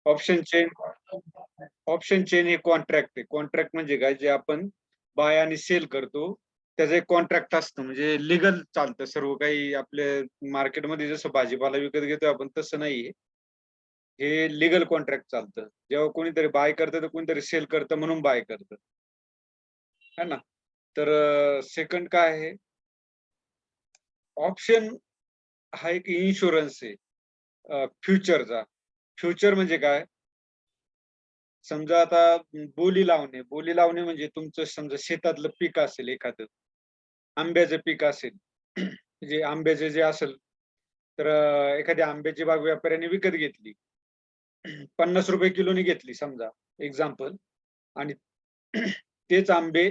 Option chain हे contract आहे. Contract म्हणजे काय, जे आपण बाय आणि सेल करतो त्याचं एक कॉन्ट्रॅक्ट असतं, म्हणजे लिगल चालतं सर्व काही. आपल्या मार्केटमध्ये जसं भाजीपाला विकत घेतो आपण तसं नाहीये, हे लिगल कॉन्ट्रॅक्ट चालतं. जेव्हा कोणीतरी बाय करतं तर कोणीतरी सेल करतं म्हणून बाय करतं, है ना. तर सेकंड काय आहे, ऑप्शन हा एक इन्शुरन्स आहे फ्युचरचा. फ्युचर म्हणजे काय, समजा आता बोली लावणे म्हणजे तुमचं समजा शेतातलं पीक असेल, एखादं आंब्याचं पीक असेल, जे आंब्याचे जे असेल, तर एखाद्या आंब्याची बाग व्यापाऱ्याने विकत घेतली, 50 रुपये किलोनी घेतली समजा, एक्झाम्पल. आणि तेच आंबे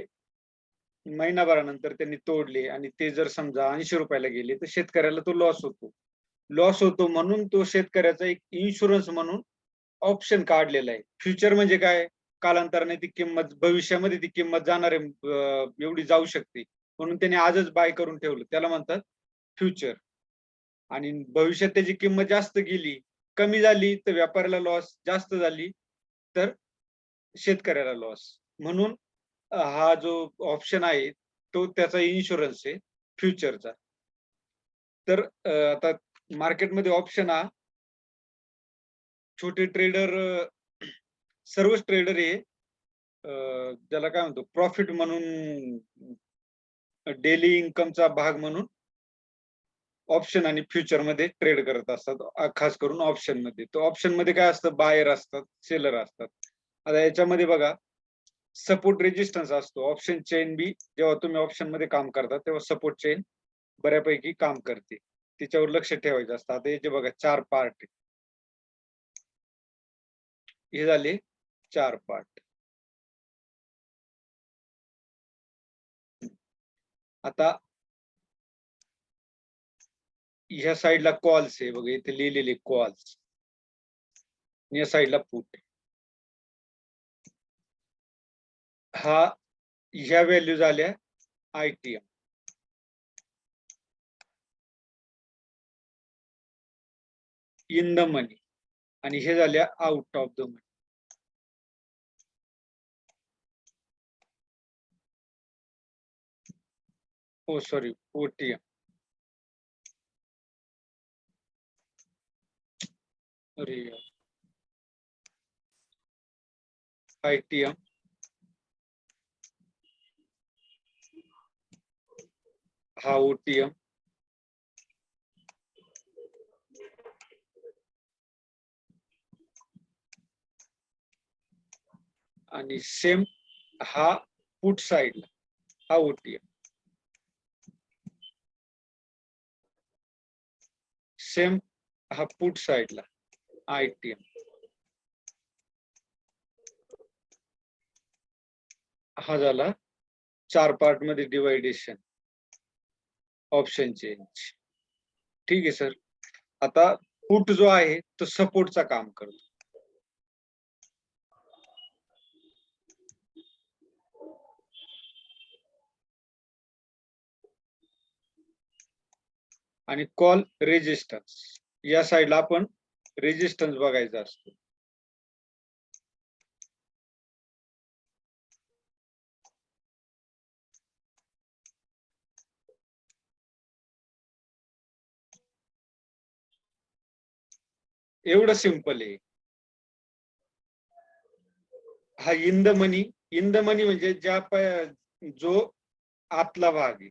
महिनाभरानंतर त्यांनी तोडले आणि ते जर समजा 80 रुपयाला गेले, तर शेतकऱ्याला तो लॉस होतो म्हणून तो शेतकऱ्याचा एक इन्शुरन्स म्हणून ऑप्शन काढलेला आहे. फ्युचर म्हणजे काय, कालांतराने ती किंमत, भविष्यामध्ये ती किंमत जाणार आहे, एवढी जाऊ शकते, म्हणून त्याने आजच बाय करून ठेवलं, त्याला म्हणतात फ्युचर. आणि भविष्यात त्याची किंमत जास्त गेली, कमी झाली तर व्यापाऱ्याला लॉस, जास्त झाली तर शेतकऱ्याला लॉस. म्हणून हा जो ऑप्शन आहे तो त्याचा इन्शुरन्स आहे फ्युचरचा. तर आता मार्केटमध्ये ऑप्शन हा छोटे ट्रेडर, सर्वच ट्रेडर हे ज्याला काय म्हणतो प्रॉफिट म्हणून, डेली इन्कमचा भाग म्हणून ऑप्शन आणि फ्युचर मध्ये ट्रेड करत असतात. खास करून ऑप्शन मध्ये. तो ऑप्शन मध्ये काय असतं, बायर असतात, सेलर असतात. आता याच्यामध्ये बघा, सपोर्ट रेजिस्टन्स असतो. ऑप्शन चेन बी जेव्हा तुम्ही ऑप्शन मध्ये काम करता तेव्हा सपोर्ट चेन बऱ्यापैकी काम करते, तिच्यावर लक्ष ठेवायचं असतं. आता याचे बघा 4 पार्ट, हे झाले 4 पार्ट. आता ह्या साईडला कॉल्स आहे बघा, इथे लिहिलेले कॉल्स, या साईडला पुट. हा ह्या व्हॅल्यू झाल्या आयटीएम, इन द मनी, आणि हे झाल्या out of the money. Oh sorry, OTM. अरे आयटीएम, हा ओटीएम, आणि सेम हा पुट साइडला हा ओटीएम, सेम हा पुट साइडला आयटीएम. हा झाला 4 पार्ट मध्ये डिवायडेशन ऑप्शन चेंज. ठीक आहे सर. आता पुट जो आहे तो सपोर्टचा काम करतो. आणि कॉल रेजिस्टन्स, या साईडला आपण रेजिस्टन्स बघायचा असतो. एवढं सिंपल आहे. हा in the money, in the money म्हणजे जो आतला भाग आहे.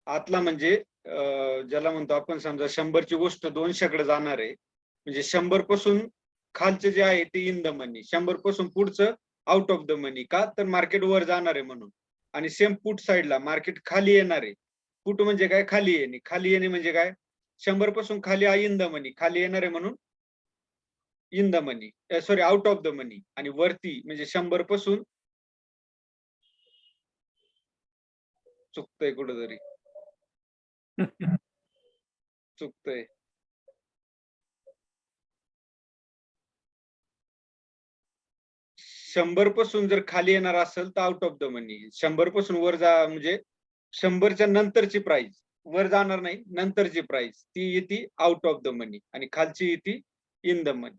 आतला म्हणजे ज्याला म्हणतो आपण, समजा 100ची गोष्ट 200कडे जाणार आहे, म्हणजे 100 पासून खालचे जे आहे ते इन द मनी, 100 पासून पुढचं आउट ऑफ द मनी. का तर मार्केट वर जाणार आहे म्हणून. आणि सेम पुट साइडला मार्केट खाली येणार आहे. पुट म्हणजे काय, खाली येणे. खाली येणे म्हणजे काय, 100 पासून खाली इन द मनी, खाली येणार आहे म्हणून in the money, sorry out of the money. आणि वरती म्हणजे 100 पासून चुकतंय कुठेतरी, चुकतंय. 100 पासून जर खाली येणार असेल तर आउट ऑफ द मनी. 100 पासून वर जा म्हणजे 100च्या नंतरची प्राइस, वर जाणार नाही, नंतरची प्राइस ती येते आउट ऑफ द मनी, आणि खालची येते इन द मनी.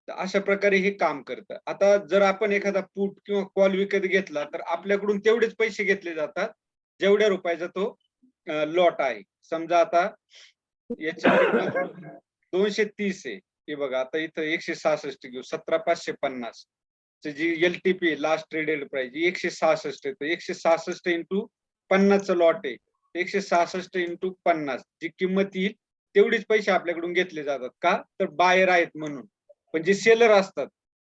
तर अशा प्रकारे हे काम करतं. आता जर आपण एखादा पुट किंवा कॉल विकत घेतला, तर आपल्याकडून तेवढेच पैसे घेतले जातात, जेवढ्या रुपयाचा तो लॉट आहे. समजा आता याची किंमत 230 आहे. हे बघा आता इथं 166 घेऊ. 17,550 ची जी एल-टी-पी लास्ट ट्रेडेड प्राइस 166 आहे. तर 166 इंटू 50 लॉट आहे. 166 इंटू 50 जी किंमत येईल तेवढेच पैसे आपल्याकडून घेतले जातात. का? तर बायर आहेत म्हणून. पण जे सेलर असतात,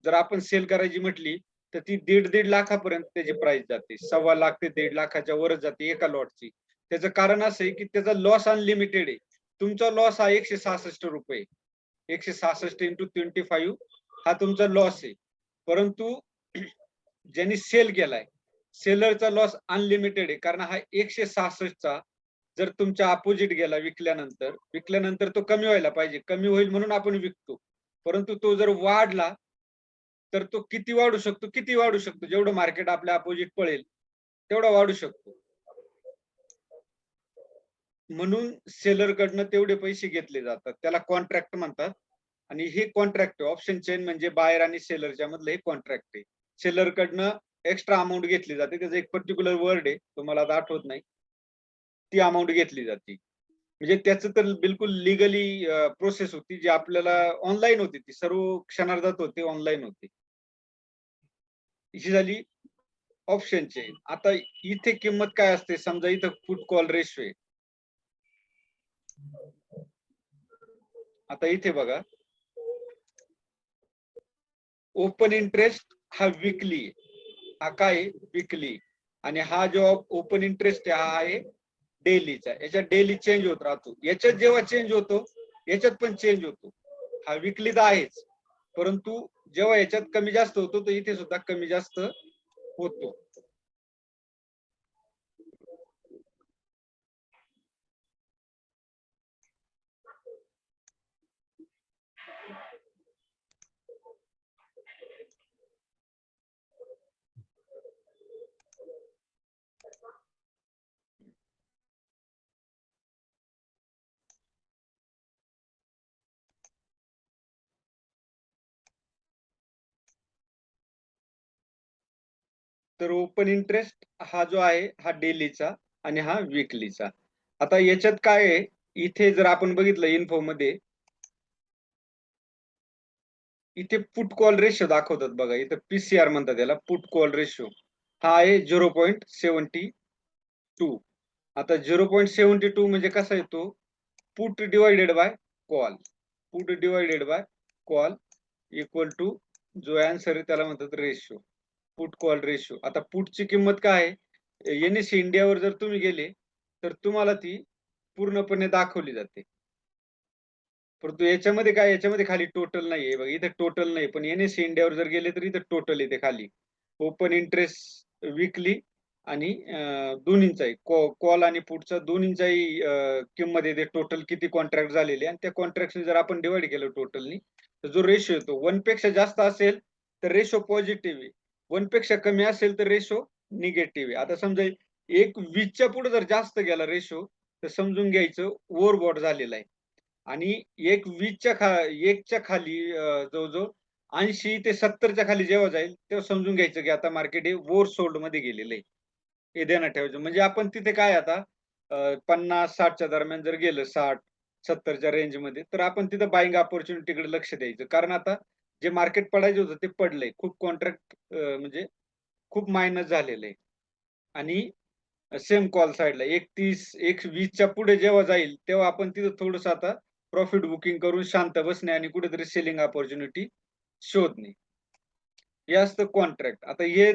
जर आपण सेल करायची म्हटली, तर ती 1.5 लाखापर्यंत त्याची प्राइस जाते. 1.25 लाख ते 1.5 लाखाच्या वरच जाते एका लॉटची. त्याचं कारण असं आहे, की त्याचा लॉस अनलिमिटेड आहे. तुमचा लॉस हा ₹166. 166 इंटू 25 हा तुमचा लॉस आहे. परंतु ज्यांनी सेल केलाय, सेलरचा लॉस अनलिमिटेड आहे. कारण हा 166 चा जर तुमच्या अपोजिट गेला विकल्यानंतर तो कमी व्हायला पाहिजे. कमी होईल म्हणून आपण विकतो. परंतु तो जर वाढला, तर तो किती वाढू शकतो? किती वाढू शकतो? जेवढं मार्केट आपल्या अपोजिट पळेल, तेवढा वाढू शकतो. म्हणून सेलरकडनं तेवढे पैसे घेतले जातात. त्याला कॉन्ट्रॅक्ट म्हणतात आणि हे कॉन्ट्रॅक्ट ऑप्शन चेन म्हणजे बायर आणि सेलरच्या मधलं हे कॉन्ट्रॅक्ट आहे. सेलरकडनं एक्स्ट्रा अमाउंट घेतली जाते. त्याचं एक पर्टिक्युलर वर्ड आहे. तुम्हाला आता आठवत नाही. ती अमाउंट घेतली जाते. म्हणजे त्याचं तर बिलकुल लीगली प्रोसेस होती जी आपल्याला ऑनलाईन होती. ती सर्व क्षणार्धात होते, ऑनलाईन होते. ही झाली ऑप्शन चेन. आता इथे किंमत काय असते? समजा इथं पुट कॉल रेशो आहे. आता इथे बघा ओपन इंटरेस्ट हा वीकली हा काय वीकली आणि हा जो ओपन इंटरेस्ट आहे हा आहे डेलीचा. याच्यात डेली चेंज होत राहतो. याच्यात जेव्हा चेंज होतो याच्यात पण चेंज होतो. हा वीकली तर आहेच, परंतु जेव्हा याच्यात कमी जास्त होतो तर इथे सुद्धा कमी जास्त होतो. तर ओपन इंटरेस्ट हा जो आहे हा डेलीचा आणि हा वीकलीचा. आता याच्यात काय आहे, इथे जर आपण बघितलं इन्फो मध्ये इथे पुट कॉल रेशो दाखवतात बघा. इथं पीसीआर म्हणतात त्याला, पुट कॉल रेशो. हा आहे 0.72. आता 0.72 म्हणजे कसा येतो? Put divided by call. Put divided by call equal to जो आन्सर आहे त्याला म्हणतात रेशो. Put call ratio. आता पुटची किंमत काय आहे? एनएससी इंडियावर जर तुम्ही गेले तर तुम्हाला ती पूर्णपणे दाखवली जाते. परंतु याच्यामध्ये काय, याच्यामध्ये खाली टोटल नाहीये बघा. इथे टोटल नाही, पण एनएससी इंडियावर जर गेले तर इथे टोटल येते खाली. ओपन इंटरेस्ट वीकली आणि दोन्हींचाही कॉल आणि पुटचा दोन्हींचाही किंमत येते. टोटल किती कॉन्ट्रॅक्ट झालेले आणि त्या कॉन्ट्रॅक्टने जर आपण डिवाइड केलं टोटलनी तर जो रेशो येतो 1 पेक्षा जास्त असेल तर रेशो पॉझिटिव्ह आहे. 1 पेक्षा कमी असेल तर रेशो निगेटिव्ह आहे. आता समजा एक 20च्या पुढे जर जास्त गेला रेशो तर समजून घ्यायचं ओव्हरबॉट झालेला आहे. आणि एक 1च्या खाली जवळजवळ 80 ते 70च्या खाली जेव्हा जाईल तेव्हा समजून घ्यायचं की आता मार्केट हे ओव्हर सोल्ड मध्ये गेलेलं आहे. हे ध्यानात ठेवायचं. म्हणजे आपण तिथे काय आता 50-60च्या दरम्यान जर गेलं 60-70च्या रेंज मध्ये तर आपण तिथं बाईंग अपॉर्च्युनिटीकडे लक्ष द्यायचं. कारण आता जे मार्केट पडायचं होतं ते पडलंय. खूप कॉन्ट्रॅक्ट म्हणजे खूप मायनस झालेलं आहे. आणि सेम कॉल साइडला 1:20च्या पुढे जेव्हा जाईल तेव्हा आपण तिथं थोडस आता प्रॉफिट बुकिंग करून शांत बसणे आणि कुठेतरी सेलिंग अपॉर्च्युनिटी शोधणे. हे असतं कॉन्ट्रॅक्ट. आता हे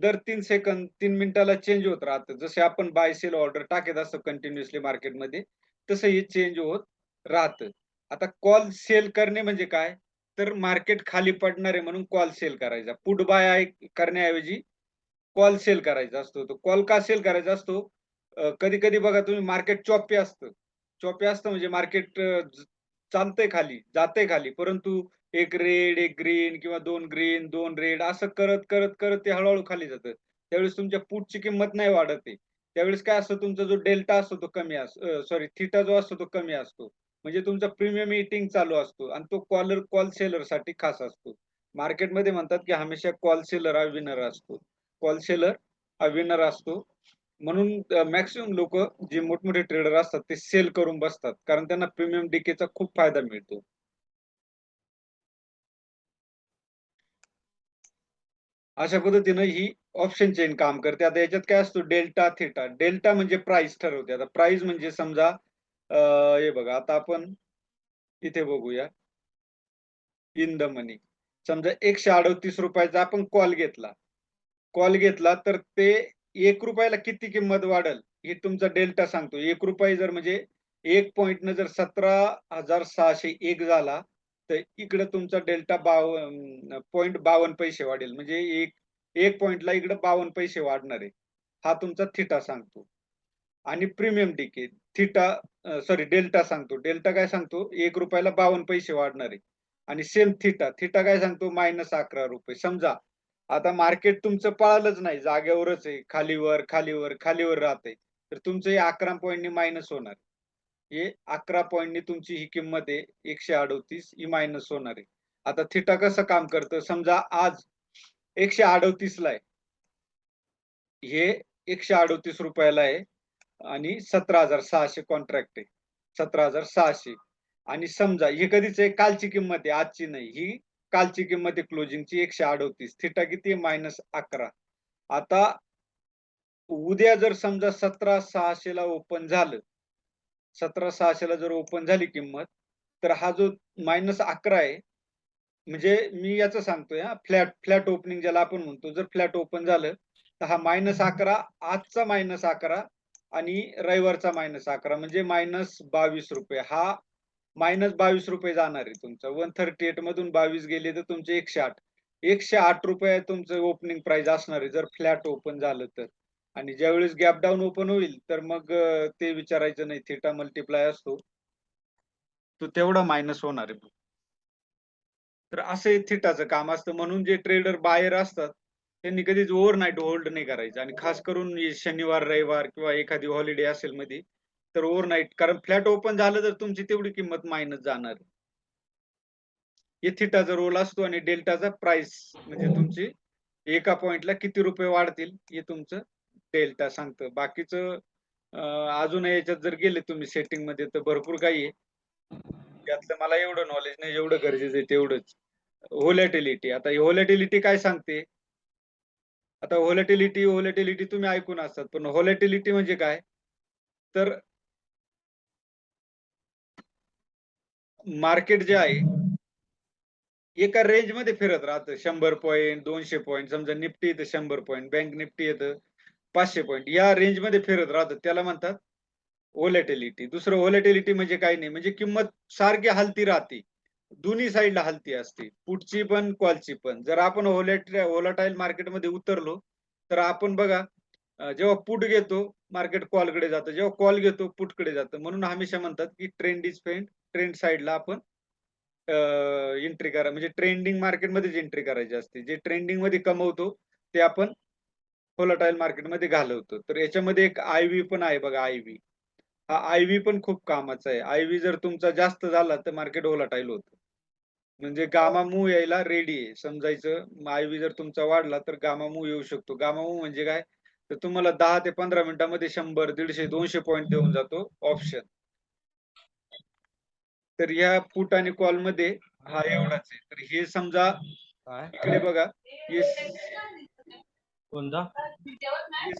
दर 3 मिनिटाला चेंज होत राहतं. जसे आपण बाय सेल ऑर्डर टाकत असतो कंटिन्युअसली मार्केटमध्ये तसं हे चेंज होत राहतं. आता कॉल सेल करणे म्हणजे काय? तर मार्केट खाली पडणार आहे म्हणून कॉल सेल करायचा. पुट बाय करण्याऐवजी कॉल सेल करायचा असतो. तो कॉल का सेल करायचा असतो? कधी-कधी बघा तुम्ही मार्केट चॉपी असतं. चॉपी असतं म्हणजे मार्केट चालतंय खाली, जातंय खाली. परंतु एक रेड, एक ग्रीन किंवा 2 ग्रीन, 2 रेड असं करत ते हळू खाली जातं. त्यावेळेस तुमच्या पुटची किंमत नाही वाढत आहे. त्यावेळेस काय असतं तुमचा जो डेल्टा असतो तो कमी सॉरी थीटा जो असतो तो कमी असतो. म्हणजे तुमचा प्रीमियम ईटिंग चालू असतो आणि तो कॉल सेलर साठी खास असतो. मार्केटमध्ये म्हणतात की हमेशा कॉल सेलर हा विनर असतो. कॉल सेलर हा विनर असतो. म्हणून मॅक्सिमम लोक जे मोठमोठे ट्रेडर असतात ते सेल करून बसतात कारण त्यांना प्रीमियम डीकेचा खूप फायदा मिळतो. अशा पद्धतीनं ही ऑप्शन चेन काम करते. आता याच्यात काय असतो डेल्टा थिटा. डेल्टा म्हणजे प्राइस ठरवते. आता प्राइस म्हणजे समजा हे बघा आता आपण इथे बघूया इन द मनी. समजा 138 रुपयाचा आपण कॉल घेतला तर ते 1 रुपयाला किती किंमत वाढेल हे तुमचा डेल्टा सांगतो. 1 रुपये जर म्हणजे 1 पॉइंटनं जर 17,601 झाला तर इकडे तुमचा डेल्टा 52 पैसे वाढेल. म्हणजे एक पॉइंटला इकडे 52 पैसे वाढणार आहे. हा तुमचा थिटा सांगतो. आणि प्रीमियम डीके सॉरी डेल्टा सांगतो. डेल्टा काय सांगतो 1 रुपयाला 52 पैसे वाढणार आहे. आणि सेम थिटा काय सांगतो -11 रुपये. समजा आता मार्केट तुमचं पळालंच नाही, जागेवरच आहे, खालीवर खालीवर खालीवर राहते, तर तुमचं हे 11 पॉईंटनी मायनस होणार. हे 11 पॉईंटनी तुमची ही किंमत आहे 138 ही मायनस होणार आहे. आता थिटा कसं काम करतं, समजा आज 138 ला आहे, हे 138 रुपयाला आहे आणि 17,600 कॉन्ट्रॅक्ट आहे. 17,600 आणि समजा हे कधीच आहे कालची किंमत आहे, आजची नाही. ही कालची किंमत आहे क्लोजिंगची 138. थिटा किती आहे -11. आता उद्या जर समजा 17,600 ला ओपन झालं, 17,600 ला जर ओपन झाली किंमत, तर हा जो -11 आहे, म्हणजे मी याचं सांगतोय हा फ्लॅट ओपनिंग ज्याला आपण म्हणतो. जर फ्लॅट ओपन झालं तर हा -11 आजचा -11 आणि रविवारचा -11 म्हणजे -22 रुपये. हा -22 रुपये जाणार आहे तुमचा. 138 मधून 22 गेले तर तुमचे 108. 108 रुपये तुमचं ओपनिंग प्राइस असणार आहे जर फ्लॅट ओपन झालं तर. आणि ज्यावेळेस गॅप डाऊन ओपन होईल तर मग ते विचारायचं नाही, थिटा मल्टिप्लाय असतो तो तेवढा मायनस होणार आहे. तर असं थिटाचं काम असतं. म्हणून जे ट्रेडर बायर असतात त्यांनी कधीच ओव्हरनाईट होल्ड नाही करायचं. आणि खास करून शनिवार रविवार किंवा एखादी हॉलिडे असेल मध्ये तर ओव्हरनाईट, कारण फ्लॅट ओपन झालं तर तुमची तेवढी किंमत मायनस जाणार. हे थिटाचा रोल असतो. आणि डेल्टाचा प्राइस म्हणजे तुमची एका पॉइंटला किती रुपये वाढतील हे तुमचं डेल्टा सांगतं. बाकीचं अजून याच्यात जर गेले तुम्ही सेटिंग मध्ये तर भरपूर काही आहे. त्यातलं मला एवढं नॉलेज नाही, जेवढं गरजेचं आहे तेवढंच. व्होलॅटिलिटी. आता व्होलॅटिलिटी काय सांगते, आता व्होलॅटिलिटी तुम्ही ऐकून असतात, पण व्होलॅटिलिटी म्हणजे काय, तर मार्केट जे आहे एका रेंज मध्ये फिरत राहतं. 100 पॉईंट 200 पॉईंट. समजा निफ्टी येतं 100 पॉईंट, बँक निफ्टी येतं 500 पॉईंट, या रेंज मध्ये फिरत राहतं. त्याला म्हणतात व्होलॅटिलिटी. दुसरं व्होलॅटिलिटी म्हणजे काही नाही, म्हणजे किंमत सारखी हलती राहते, दोन्ही साईडला हलती असते, पुटची पण कॉलची पण. जर आपण व्होलॅटाईल मार्केटमध्ये उतरलो तर आपण बघा जेव्हा पुट घेतो मार्केट कॉलकडे जातं, जेव्हा कॉल घेतो पुटकडे जातं. म्हणून हमेशा म्हणतात की ट्रेंड इज पेंड, ट्रेंड साईडला आपण एंट्री करा, म्हणजे ट्रेंडिंग मार्केटमध्येच एंट्री करायची असते. जे ट्रेंडिंग मध्ये कमवतो ते आपण व्होलॅटाईल मार्केटमध्ये घालवतो. तर याच्यामध्ये एक आयव्ही पण आहे बघा. हा आयव्ही पण खूप कामाचा आहे. आयव्ही जर तुमचा जास्त झाला तर मार्केट व्होलॅटाईल होतं. म्हणजे गामा मूव्ह यायला रेडी आहे समजायचं. आयव्ही जर तुमचा वाढला तर गामा मूव्ह येऊ शकतो. गामा मूव्ह म्हणजे काय, तर तुम्हाला 10 ते 15 मिनिटांमध्ये 100, 150, 200 पॉईंट देऊन जातो ऑप्शन. तर या पुट आणि कॉल मध्ये हा एवढाच आहे. तर हे समजा इकडे बघा, हे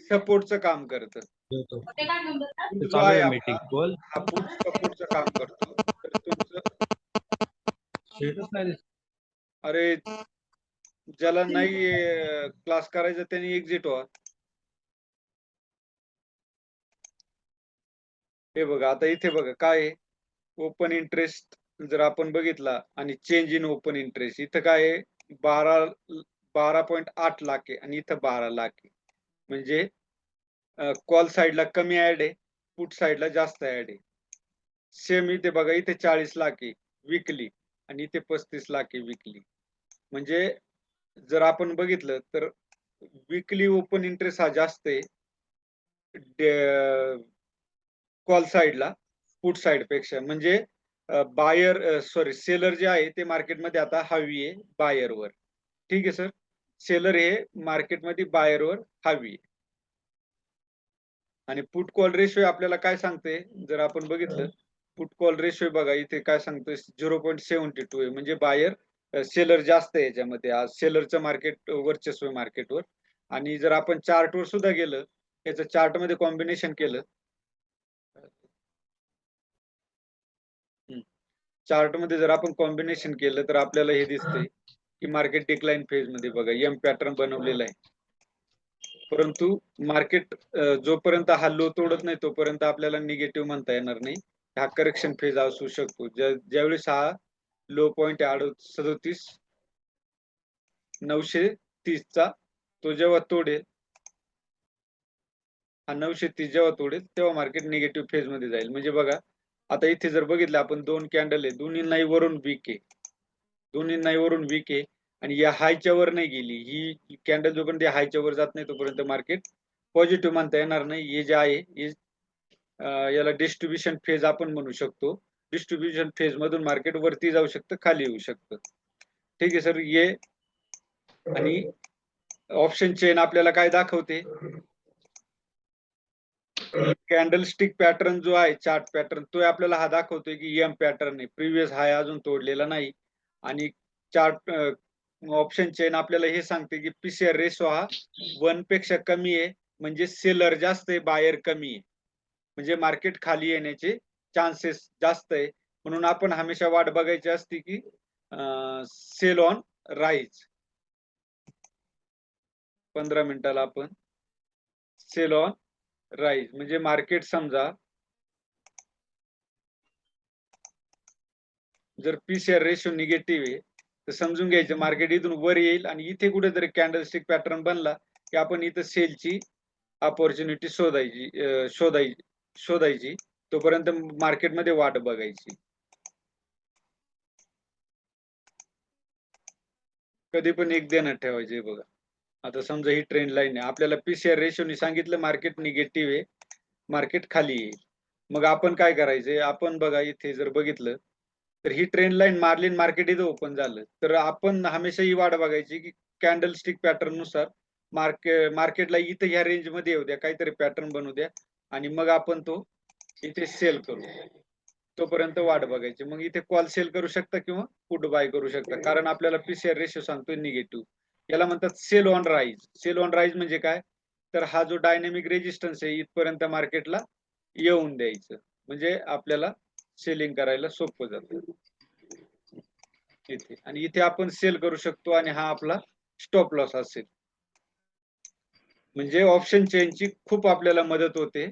सपोर्टचं काम करतं. पुट जो आहे आपला, हा पुट सपोर्टचं काम करतो. तर तुमचं अरे ज्याला नाही क्लास करायचा त्यांनी एक्झिट व्हा. हे बघा आता इथे बघा काय आहे, ओपन इंटरेस्ट जर आपण बघितला आणि चेंज इन ओपन इंटरेस्ट, इथं काय आहे 12.8 लाख आहे आणि इथं 12 लाख आहे. म्हणजे कॉल साईडला कमी ऍड आहे, पुट साईडला जास्त ऍड आहे. सेम इथे बघा, इथे 40 लाख आहे विकली आणि इथे 35 लाख आहे विकली. म्हणजे जर आपण बघितलं तर विकली ओपन इंटरेस्ट हा जास्त आहे कॉल साईडला पुट साईड पेक्षा. म्हणजे सॉरी सेलर जे आहे ते मार्केटमध्ये आता हवी आहे बायरवर. ठीक आहे सर. सेलर हे मार्केटमध्ये बायरवर हवी आहे. आणि पुट कॉल रेशो आपल्याला काय सांगते, जर आपण बघितलं पुट कॉल रेशो बघा इथे काय सांगतोय 0.72 आहे, म्हणजे बायर सेलर जास्त आहे याच्यामध्ये. आज सेलरचं मार्केट वर्चस्व आहे मार्केटवर. आणि जर आपण चार्टवर सुद्धा गेलं, याचं चार्टमध्ये कॉम्बिनेशन केलं, चार्टमध्ये जर आपण कॉम्बिनेशन केलं तर आपल्याला हे दिसतंय की मार्केट डिक्लाइन फेज मध्ये बघा एम पॅटर्न बनवलेला आहे. परंतु मार्केट जोपर्यंत हा लो तोडत नाही तोपर्यंत आपल्याला निगेटिव्ह म्हणता येणार नाही. हा करेक्शन फेज असू शकतो. ज्यावेळेस हा लो पॉइंट आहे 38,930 चा, तो जेव्हा तोडेल, हा 930 जेव्हा तोडेल तेव्हा मार्केट निगेटिव्ह फेज मध्ये जाईल. म्हणजे बघा आता इथे जर बघितलं आपण, दोन कॅन्डल आहे, दोन्ही वरून वीक आहे, दोन्ही वरून वीक आहे आणि या हायच्या वर नाही गेली ही कॅन्डल. जोपर्यंत हायच्या वर जात नाही तोपर्यंत मार्केट पॉझिटिव्ह म्हणता येणार नाही. हे जे आहे हे याला डिस्ट्रीब्युशन फेज आपण म्हणू शकतो. डिस्ट्रीब्युशन फेज मधून मार्केट वरती जाऊ शकतं, खाली येऊ शकतं. ठीक आहे सर. ये आणि ऑप्शन चेन आपल्याला काय दाखवते, कॅन्डल स्टिक पॅटर्न जो आहे चार्ट पॅटर्न, तो आपल्याला हा दाखवतोय की एम पॅटर्न आहे, प्रिव्हियस हाय अजून तोडलेला नाही. आणि चार्ट ऑप्शन चेन आपल्याला हे सांगते की पीसीआर रेशो हा 1 पेक्षा कमी आहे, म्हणजे सेलर जास्त आहे बायर कमी आहे, म्हणजे मार्केट खाली येण्याचे चान्सेस जास्त आहे. म्हणून आपण हमेशा वाट बघायची असते की सेल ऑन राईज. 15 मिनिटाला आपण सेल ऑन राईज, म्हणजे मार्केट समजा जर पीसीआर रेशो निगेटिव्ह आहे तर समजून घ्यायचं मार्केट इथून वर येईल आणि इथे कुठेतरी कॅन्डलस्टिक पॅटर्न बनला की आपण इथं सेलची अपॉर्च्युनिटी शोधायची. तोपर्यंत मार्केटमध्ये वाट बघायची. कधी पण एक देणं ठेवायचे बघा. आता समजा ही ट्रेंड लाईन आहे, आपल्याला पीसीआर रेशोनी सांगितलं मार्केट निगेटिव्ह आहे, मार्केट खाली येईल. मग आपण काय करायचंय, आपण बघा इथे जर बघितलं तर ही ट्रेंड लाईन मारली, मार्केट इथं ओपन झालं, तर आपण हमेशा ही वाट बघायची की कॅन्डल स्टिक पॅटर्न नुसार मार्केटला इथं ह्या रेंज मध्ये येऊ द्या, काहीतरी पॅटर्न बनवू द्या आणि मग आपण तो इथे सेल करू. तोपर्यंत वाट बघायची. मग इथे कॉल सेल करू शकता किंवा पुट बाय करू शकता, कारण आपल्याला पीसीआर रेशो सांगतोय निगेटिव्ह. याला म्हणतात sell on rise. Sell on rise म्हणजे काय, तर हा जो डायनेमिक रेजिस्टन्स आहे इथपर्यंत मार्केटला येऊन द्यायचं, म्हणजे आपल्याला सेलिंग करायला सोपं जातं इथे. आणि इथे आपण सेल करू शकतो आणि हा आपला स्टॉप लॉस असेल. म्हणजे ऑप्शन चेनची खूप आपल्याला मदत होते.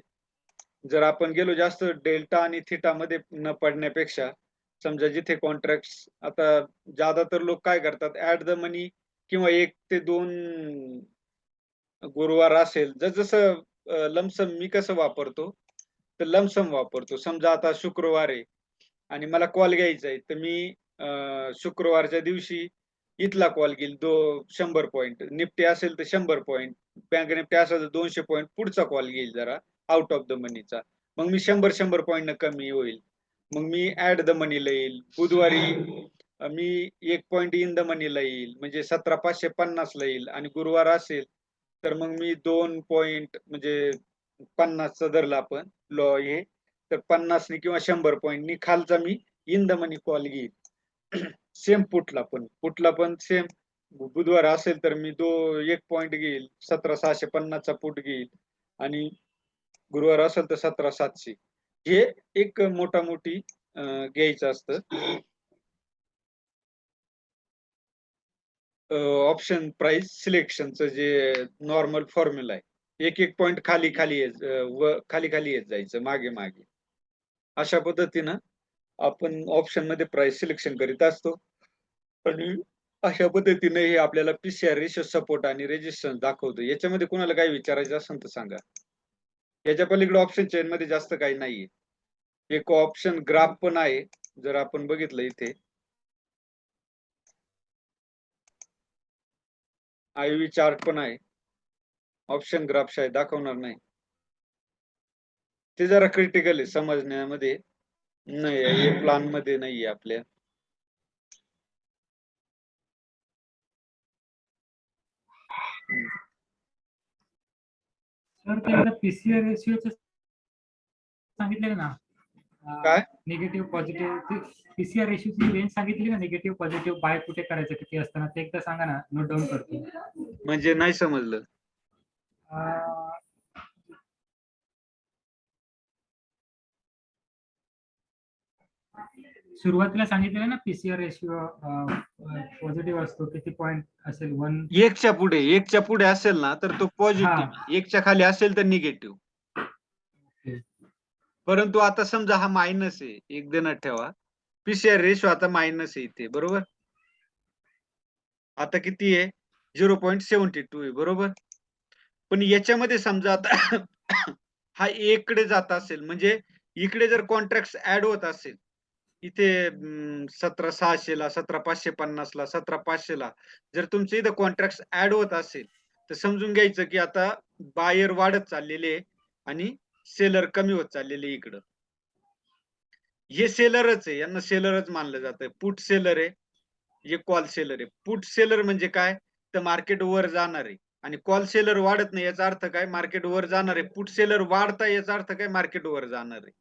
जर आपण गेलो जास्त डेल्टा आणि थिटा मध्ये न पडण्यापेक्षा, समजा जिथे कॉन्ट्रॅक्ट, आता ज्यादा तर लोक काय करतात, ऍट द मनी किंवा 1 ते 2 गुरुवार असेल, जसं लमसम मी कसं वापरतो, तर लमसम वापरतो. समजा आता शुक्रवार आहे आणि मला कॉल घ्यायचा आहे, तर मी शुक्रवारच्या दिवशी इथला कॉल घेईल 100 पॉईंट, निफ्टी असेल तर 100 पॉईंट, बँक निफ्टी असेल तर 200 पॉईंट पुढचा कॉल घेईल जरा आउट ऑफ द मनीचा. मग मी 100 पॉईंट न कमी होईल, मग मी ऍट द मनीला येईल. बुधवारी मी 1 पॉईंट इन द मनीला येईल, म्हणजे 17,550 ला येईल. आणि गुरुवार असेल तर मग मी 2 पॉईंट म्हणजे 50 धरला आपण लॉ हे, तर 50 किंवा 100 पॉईंटनी खालचा मी इन द मनी कॉल घेईल. सेम पुटला पण सेम. बुधवार असेल तर मी 1 पॉईंट घेईल, 17,650 चा पुट घेईल. आणि गुरुवार असेल तर 17,700. हे एक मोठी घ्यायचं असतं. ऑप्शन प्राइस सिलेक्शनचं जे नॉर्मल फॉर्म्युला आहे, एक एक पॉइंट खाली खाली येत जायचं मागे मागे. अशा पद्धतीनं आपण ऑप्शन मध्ये प्राइस सिलेक्शन करीत असतो. आणि अशा पद्धतीने हे आपल्याला पीसीआर रेशो सपोर्ट आणि रेजिस्टन्स दाखवतो. याच्यामध्ये कोणाला काही विचारायचं असेल तर सांगा. याच्या पलीकडे ऑप्शन चेन मध्ये जास्त काही नाहीये. एक ऑप्शन ग्राफ पण आहे, जर आपण बघितलं इथे आयव्ही चार्ट पण आहे. ऑप्शन ग्राफ शायद दाखवणार नाही, ते जरा क्रिटिकल आहे समजण्यामध्ये. नाही हे प्लान मध्ये नाहीये आपल्या. सर ते एकदा पीसीआर रेशिओचं सांगितलेलं ना, काय निगेटिव्ह पॉझिटिव्ह, पीसीआर रेशिओची रेंज सांगितली ना, निगेटिव्ह पॉझिटिव्ह बाय कुठे करायचं किती असताना, ते एकदा सांगा ना, नोट डाऊन करतो. म्हणजे नाही समजलं. सुरुवातीला सांगितलेलं ना, पीसीआर रेशिओ पॉझिटिव्ह असतो, किती पॉईंट असेल, 1. एकच्या पुढे असेल ना तर तो पॉझिटिव्ह, एकच्या खाली असेल तर निगेटिव्ह. परंतु आता समजा हा मायनस आहे, एक ध्यानात ठेवा, पीसीआर रेशो आता मायनस आहे इथे, बरोबर. आता किती आहे, 0.72 आहे, बरोबर. पण याच्यामध्ये समजा आता हा कडे जात असेल, म्हणजे इकडे जर कॉन्ट्रॅक्ट ऍड होत असेल, इथे 17,600 ला, 17,550 ला, 17,500 ला जर तुमचे इथं कॉन्ट्रॅक्ट ऍड होत असेल, तर समजून घ्यायचं की आता बायर वाढत चाललेले आहे आणि सेलर कमी होत चाललेले इकडं. हे सेलरच आहे, यांना सेलरच मानलं जातं. पुट सेलर आहे, हे कॉल सेलर आहे. पुट सेलर म्हणजे काय, तर मार्केट वर जाणार आहे, आणि कॉल सेलर वाढत नाही याचा अर्थ काय, मार्केट वर जाणार आहे. पुट सेलर वाढता याचा अर्थ काय, मार्केट वर जाणार आहे.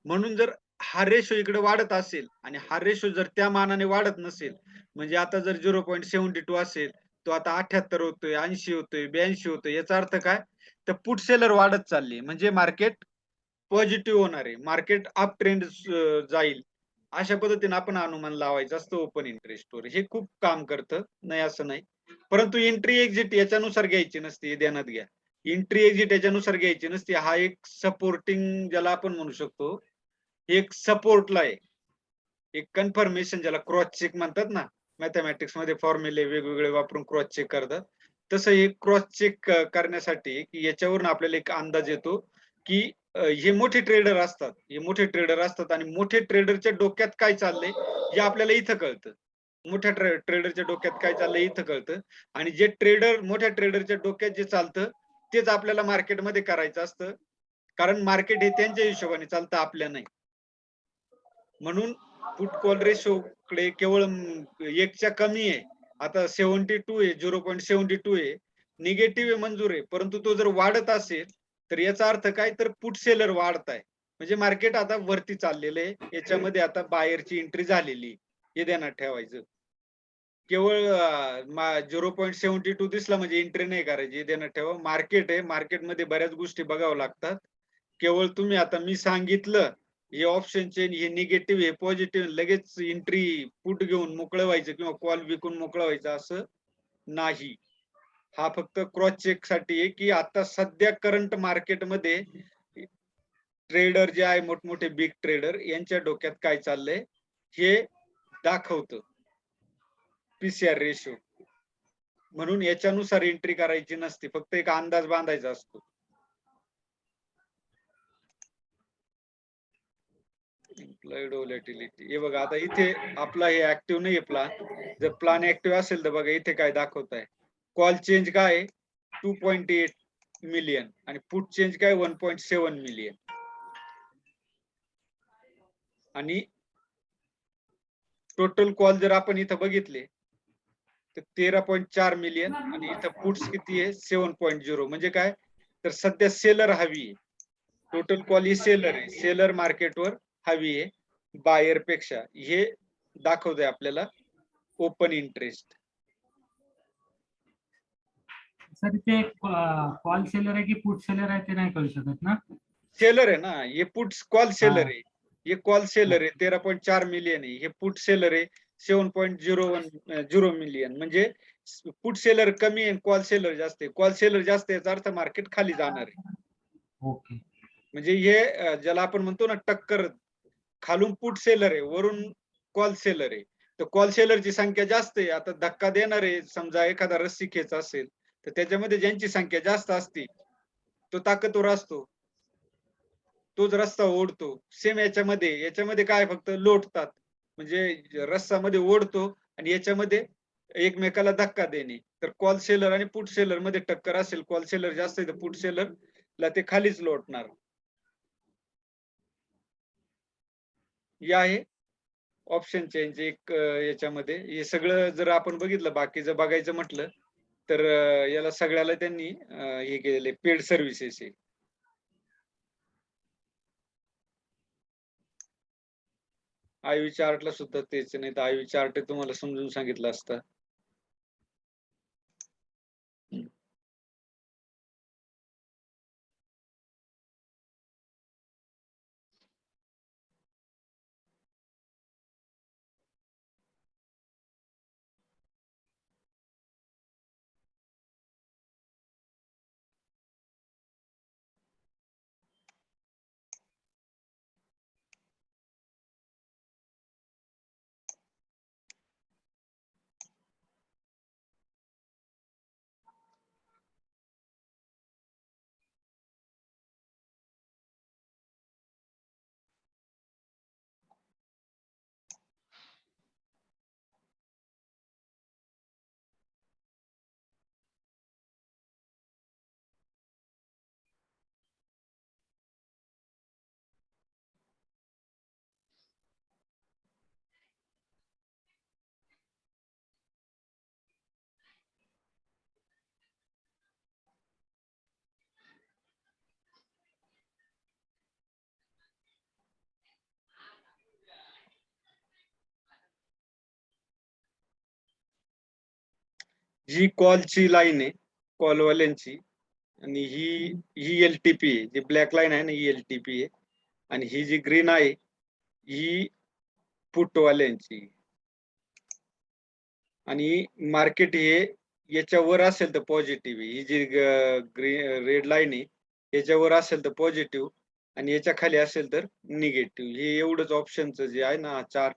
म्हणून जर हा रेशो इकडे वाढत असेल आणि हा रेशो जर त्या मानाने वाढत नसेल, म्हणजे आता जर 0.72 असेल, तो आता 78 होतोय, 80 होतोय, 82 होतोय, याचा अर्थ काय, तर पुट सेलर वाढत चालली, म्हणजे मार्केट पॉझिटिव्ह होणार आहे, मार्केट अप ट्रेंड जाईल. अशा पद्धतीने आपण अनुमान लावायचं असतं ओपन इंटरेस्टवर. हे खूप काम करतं, नाही असं नाही. परंतु एंट्री एक्झिट याच्यानुसार घ्यायची नसते, हे ध्यानात घ्या. एंट्री एक्झिट याच्यानुसार घ्यायची नसते. हा एक सपोर्टिंग ज्याला आपण म्हणू शकतो, एक सपोर्टला आहे, एक कन्फर्मेशन ज्याला क्रॉस चेक म्हणतात ना, मॅथमॅटिक्स मध्ये फॉर्म्युले वेगवेगळे वापरून क्रॉस चेक करतात, तसं हे क्रॉस चेक करण्यासाठी की याच्यावरून आपल्याला एक अंदाज येतो की हे मोठे ट्रेडर असतात, हे मोठे ट्रेडर असतात, आणि मोठे ट्रेडरच्या डोक्यात काय चाललंय हे आपल्याला इथं कळतं. मोठ्या ट्रेडरच्या डोक्यात काय चाललंय इथं कळतं, आणि जे ट्रेडर मोठ्या ट्रेडरच्या डोक्यात जे चालतं तेच आपल्याला मार्केटमध्ये करायचं असतं, कारण मार्केट हे त्यांच्या हिशोबाने चालतं, आपल्या नाही. म्हणून पुट कॉल रेशो कडे केवळ एकच्या कमी आहे, आता 72 आहे, 0.72 आहे, निगेटिव्ह आहे, मंजूर आहे. परंतु तो जर वाढत असेल तर याचा अर्थ काय, तर पुट सेलर वाढताय, म्हणजे मार्केट आता वरती चाललेलं आहे, याच्यामध्ये आता बायरची एंट्री झालेली, हे ध्यानात ठेवायचं. केवळ 0.72 दिसला म्हणजे एंट्री नाही करायची, हे ध्यानात ठेवा. मार्केट आहे, मार्केटमध्ये बऱ्याच गोष्टी बघावं लागतात. केवळ तुम्ही आता मी सांगितलं हे ऑप्शन चेन, हे निगेटिव्ह, हे पॉझिटिव्ह, लगेच एंट्री पुट घेऊन मोकळं व्हायचं किंवा कॉल विकून मोकळं व्हायचं असं नाही. हा फक्त क्रॉस चेक साठी आहे की आता सध्या करंट मार्केटमध्ये ट्रेडर जे आहे, मोठमोठे बिग ट्रेडर, यांच्या डोक्यात काय चाललंय हे दाखवतं पीसीआर रेशो. म्हणून याच्यानुसार एंट्री करायची नसते, फक्त एक अंदाज बांधायचा असतो. इम्प्लॉइड व्होलॅटिलिटी, हे बघा आता इथे आपला हे ऍक्टिव्ह नाहीये प्लान. जर प्लान ऍक्टिव्ह असेल तर बघा इथे काय दाखवत आहे, कॉल चेंज काय 2.8 मिलियन आणि पुट चेंज काय 1.7 मिलियन, आणि टोटल कॉल जर आपण इथं बघितले तर 13.4 मिलियन, आणि इथं पुट्स किती आहे 7.0, म्हणजे काय, तर सध्या सेलर हवी आहे. टोटल कॉल ही सेलर आहे, सेलर मार्केटवर हवी आहे बायर पेक्षा, हे दाखवतंय आपल्याला ओपन इंटरेस्ट. सर ते कॉल सेलर आहे की पुट सेलर आहे ते नाही कळू शकत ना. सेलर आहे ना, हे पुट्स कॉल सेलर आहे, हे कॉल सेलर आहे 13.4 मिलियन आहे, हे पुट सेलर आहे 7.0 मिलियन, म्हणजे पुट सेलर कमी आहे, कॉल सेलर जास्त आहे. कॉल सेलर जास्त याचा अर्थ मार्केट खाली जाणार आहे. ओके, म्हणजे हे ज्याला आपण म्हणतो ना टक्कर, खालून पुट सेलर आहे, वरून कॉल सेलर आहे, तर कॉल सेलरची संख्या जास्त आहे. आता धक्का देणार आहे, समजा एखादा रस्सी खेच असेल तर त्याच्यामध्ये ज्यांची संख्या जास्त असते तो ताकदवर असतो, तोच रस्ता ओढतो. सेम याच्यामध्ये काय फक्त लोटतात, म्हणजे रस्सामध्ये ओढतो आणि याच्यामध्ये एकमेकाला धक्का देणे. तर कॉल सेलर आणि पुट सेलर मध्ये टक्कर असेल, कॉल सेलर जास्त आहे तर पुट सेलर ला ते खालीच लोटणार. हे आहे ऑप्शन चेंज एक याच्यामध्ये. हे सगळं जर आपण बघितलं, बाकीचं बघायचं म्हटलं तर याला सगळ्याला त्यांनी हे केलेले पेड सर्व्हिसेस आहे. IV चार्टला सुद्धा तेच, नाही तर IV चार्ट तुम्हाला समजून सांगितलं असतं. जी कॉलची लाईन आहे, कॉलवाल्यांची, आणि ही LTP आहे. जी ब्लॅक लाईन आहे ना, ही LTP आहे आणि ही जी ग्रीन आहे ही पुटवाल्यांची. आणि मार्केट हे याच्यावर असेल तर पॉझिटिव्ह, ही जी रेड लाईन आहे याच्यावर असेल तर पॉझिटिव्ह आणि याच्या खाली असेल तर निगेटिव्ह. हे एवढंच ऑप्शनचं जे आहे ना chart,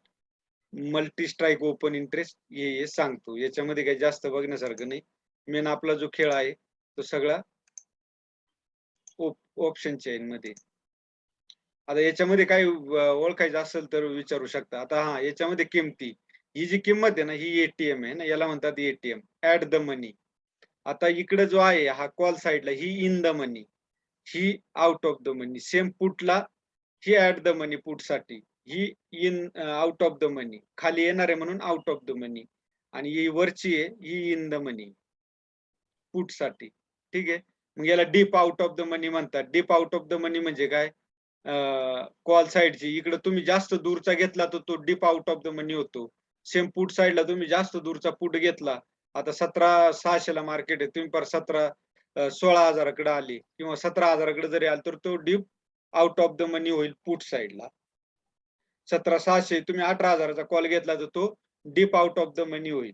multi strike open interest हे सांगतो. याच्यामध्ये काही जास्त बघण्यासारखं नाही. मेन आपला जो खेळ आहे तो सगळा ऑप्शन चेन मध्ये. आता याच्यामध्ये काही ओळखायचं असेल तर विचारू शकता. आता हा, याच्यामध्ये किमती, ही जी किंमत आहे ना ही ATM आहे ना, याला म्हणतात ATM, ऍट द मनी. आता इकडे जो आहे हा कॉल साइडला ही इन द मनी, ही out of the money. Same पुटला ही ऍट द मनी पुट साठी, ही in out of the money, खाली येणार आहे म्हणून आउट ऑफ द मनी, आणि ही वरची आहे ही इन द मनी पुट साठी. ठीक आहे. मग याला डीप आउट ऑफ द मनी म्हणतात. Deep out of the money म्हणजे काय, कॉल साइडची इकडे तुम्ही जास्त दूरचा घेतला तर तो डीप आउट ऑफ द मनी होतो. सेम पुट साइडला तुम्ही जास्त दूरचा पुट घेतला, आता 17,600 ला मार्केट आहे, तुम्ही पर 16,000कडे आले किंवा 17,000कडे जरी आले तर तो डीप आउट ऑफ द मनी होईल पुट साइडला. 17,600 तुम्ही 18,000चा कॉल घेतला तर तो डीप आउट ऑफ द मनी होईल.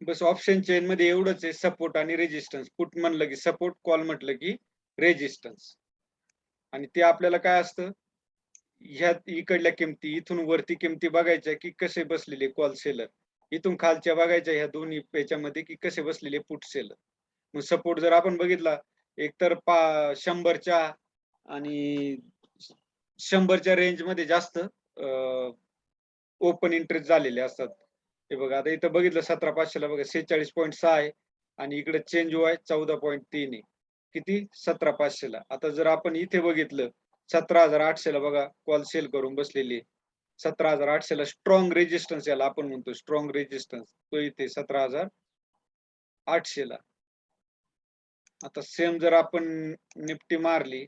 बस ऑप्शन चेन मध्ये एवढंच आहे, सपोर्ट आणि रेजिस्टन्स. पुट म्हणलं की सपोर्ट, कॉल म्हटलं की रेजिस्टन्स. आणि ते आपल्याला काय असतं, ह्या इकडल्या किमती, इथून वरती किमती बघायच्या की कसे बसलेले कॉल सेलर, इथून खालच्या बघायच्या ह्या दोन्ही याच्यामध्ये की कसे बसलेले पुट सेलर. मग सपोर्ट जर आपण बघितला, एकतर 100च्या आणि 100च्या रेंज मध्ये जास्त ओपन इंटरेस्ट झालेले असतात. हे बघा, आता इथं बघितलं 17,500 ला बघा 46.6 आहे आणि इकडे चेंज आहे 14.3 आहे. किती, 17,500 ला. आता जर आपण इथे बघितलं 17,800 ला बघा कॉल सेल करून बसलेली, 17,800 ला स्ट्रॉंग रेजिस्टन्स, याला आपण म्हणतो स्ट्रॉंग रेजिस्टन्स, तो इथे 17,800 ला. आता सेम जर आपण निफ्टी मारली,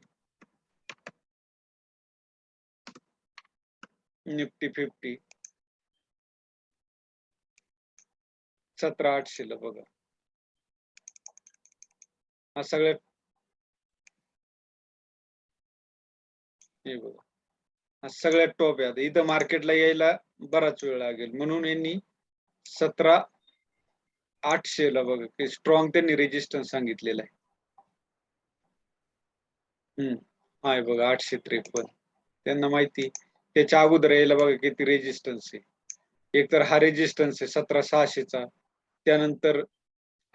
निफ्टी 50 17,800 ला बघा, हा सगळ्यात, हे बघा हा सगळ्यात टॉप आहे. आता इथं मार्केटला यायला बराच वेळ लागेल, म्हणून यांनी 17,800 ला बघा की स्ट्रॉंग त्यांनी रेजिस्टन्स सांगितलेलं आहे. आहे बघा 853. त्यांना माहिती त्याच्या अगोदर यायला बघा किती रेजिस्टन्स आहे. एक तर हा रेजिस्टन्स आहे 17,600चा, त्यानंतर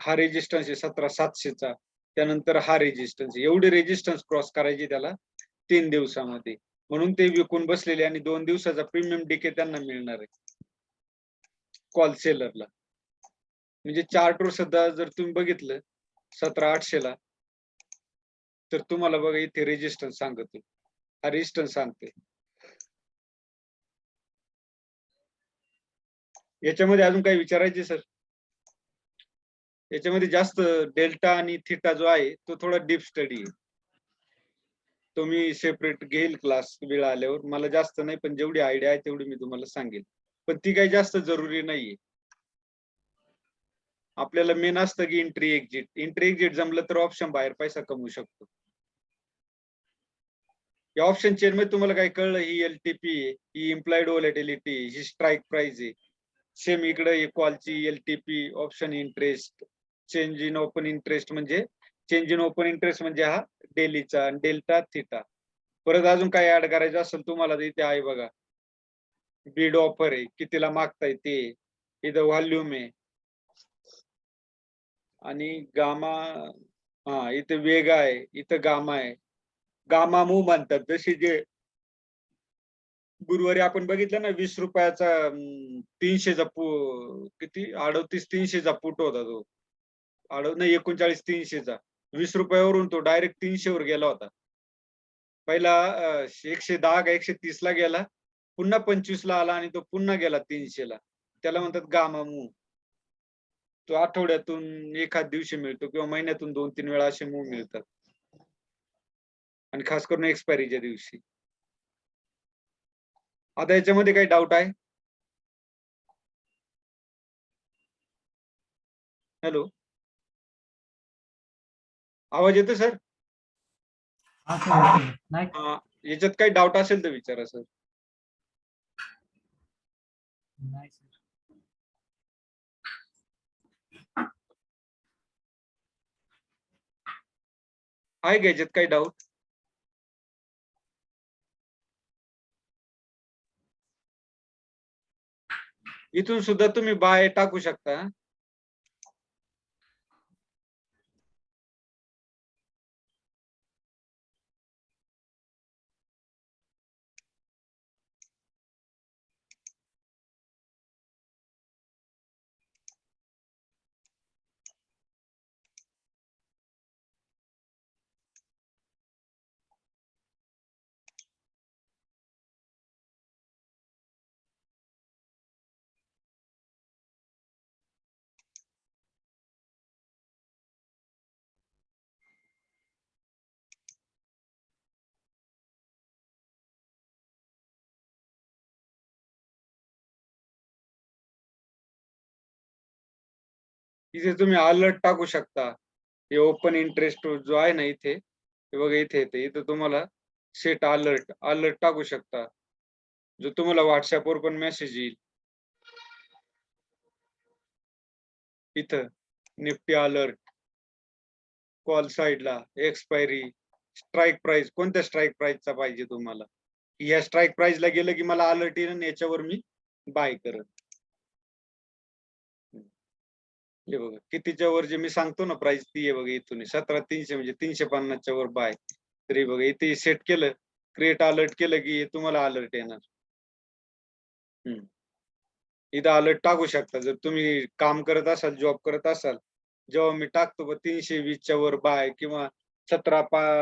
हा रेजिस्टन्स आहे 17,700चा, त्यानंतर हा रेजिस्टन्स. एवढे रेजिस्टन्स क्रॉस करायचे त्याला 3 दिवसामध्ये, म्हणून ते विकून बसलेले आणि 2 दिवसाचा प्रीमियम डीके त्यांना मिळणार आहे कॉल सेलरला. म्हणजे चार्टवर सुद्धा जर तुम्ही बघितलं 17,800 ला तर तुम्हाला बघा इथे रेजिस्टन्स सांगते, हा रेजिस्टन्स सांगते. याच्यामध्ये अजून काही विचारायचे सर? याच्यामध्ये जास्त डेल्टा आणि थिटा जो आहे तो थोडा डीप स्टडी आहे. तो मी सेपरेट घेईल क्लास वेळ आल्यावर. मला जास्त नाही, पण जेवढी आयडिया आहे तेवढी मी तुम्हाला सांगेल. पण ती काही जास्त जरुरी नाहीये. आपल्याला मेन असतं की एंट्री एक्झिट. एंट्री एक्झिट जमलं तर ऑप्शन बाहेर पैसा कमवू शकतो. या ऑप्शन चेन मध्ये तुम्हाला काय कळलं? ही एलटीपी आहे, ही इम्प्लाइड व्हॉलेटिलिटी, ही स्ट्राईक प्राइस आहे. सेम इकडे कॉलची LTP, option interest, change in open interest म्हणजे चेंज इन ओपन इंटरेस्ट म्हणजे हा डेलीचा, डेल्टा थिटा. परत अजून काय ऍड करायचं असेल तुम्हाला तर इथे आहे बघा. बीड ऑफर आहे, कितीला मागताय ते. इथं व्हॉल्यूम आहे आणि गामा, हा इथे वेग आहे, इथं गामा आहे. गामा मूव म्हणतात. जशी जे गुरुवारी आपण बघितलं ना, 20 रुपयाचा 300चा किती 38-300चा पुट होता तो. नाही 39-300चा. 20 रुपयावरून तो डायरेक्ट 300 वर गेला होता. पहिला 110 का 130 ला गेला, पुन्हा 25 ला आला आणि तो पुन्हा गेला 300 ला. त्याला म्हणतात गामा मूव. तो आठवड्यातून एखाद दिवशी मिळतो किंवा महिन्यातून 2-3 वेळा असे मूव मिळतात. आणि खास करून एक्सपायरीच्या दिवशी. आता याच्यामध्ये काही डाऊट आहे? हॅलो, आवाज येतो सर? हा सर, नाही याच्यात काही डाऊट असेल तर विचारा सर. नाही सर. आहे का याच्यात काही डाऊट? इथून सुद्धा तुम्ही बाय टाकू शकता. इथे तुम्ही अलर्ट टाकू शकता. हे ओपन इंटरेस्ट जो आहे ना इथे, हे बघा इथे येते. इथं तुम्हाला सेट अलर्ट, अलर्ट टाकू शकता, जो तुम्हाला व्हॉट्सअपवर पण मेसेज येईल. इथं निफ्टी अलर्ट, कॉल साइडला एक्सपायरी, स्ट्राईक प्राइस, कोणत्या स्ट्राईक प्राइसचा पाहिजे तुम्हाला. या स्ट्राईक प्राइसला गेलं की मला अलर्ट येईल आणि याच्यावर मी बाय करत. हे बघा कितीच्या वर जे मी सांगतो ना प्राइस, ती आहे बघा. इथून 17,300 म्हणजे 350च्या वर बाय. तरी बघा इथे सेट केलं, क्रिएट अलर्ट केलं की तुम्हाला अलर्ट येणार. इथं अलर्ट टाकू शकता. जर तुम्ही काम करत असाल, जॉब करत असाल, जेव्हा मी टाकतो 320च्या वर बाय किंवा 17